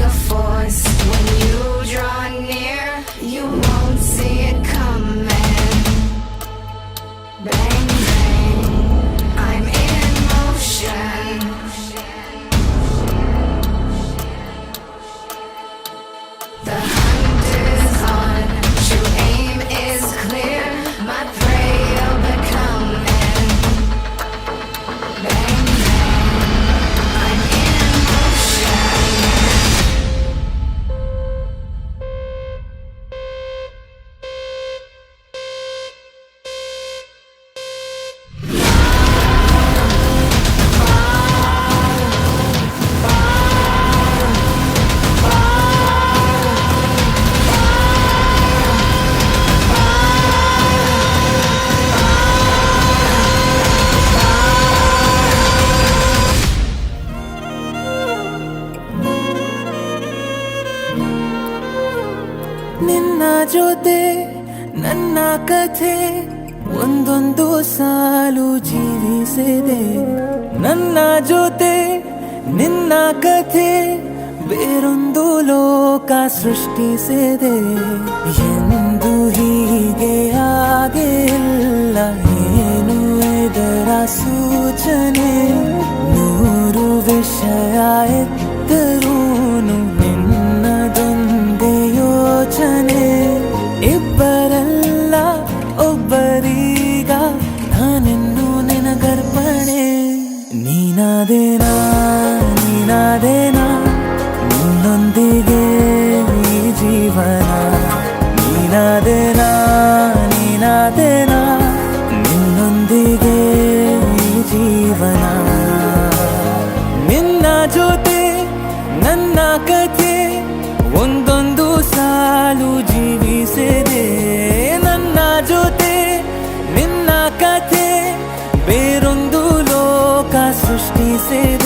a force. When you draw near, you won't see it coming. Bang, bang, I'm in motion. The hunt is on, true aim is clear. My prey you're becoming. Bang, bang, I'm in motion. ನಿನ್ನ ಜೊತೆ ನನ್ನ ಕಥೆ ಒಂದೊಂದು ಸಾಲು ಜೀವಿಸಿದೆ. ನನ್ನ ಜೊತೆ ನಿನ್ನ ಕಥೆ ಬೇರೊಂದು ಲೋಕ ಸೃಷ್ಟಿಸಿದೆ. ಎಂದು ಹೀಗೆ ಆಗಿಲ್ಲ, ಏನು ಇದರ ಸೂಚನೆ? ನೂರು ವಿಷಯ ಎತ್ತರೂನು ನಿನ್ನದೊಂದೇ ಯೋಚನೆ. ಇಬ್ಬರಲ್ಲ ಒಬ್ಬರೀಗ ನಾನೆನ್ನು ನಿನಗರ್ಪಣೆ. ನೀನಾದೇನಾ ನೀನಾದೇನಾ ನಿನ್ನೊಂದಿಗೆ ಈ ಜೀವನ. ನೀನಾದೇನಾ ನೀನಾದೇನಾ ನಿನ್ನೊಂದಿಗೆ ಈ ಜೀವನ. ನಿನ್ನ ಜೊತೆ ನನ್ನ ಕಥೆ ಒಂದೊಂದು ಸಾಲು ಜೀವಿಸಿದೆ. ನನ್ನ ಜೊತೆ ನಿನ್ನ ಕಥೆ ಬೇರೊಂದು ಲೋಕ ಸೃಷ್ಟಿಸಿದೆ.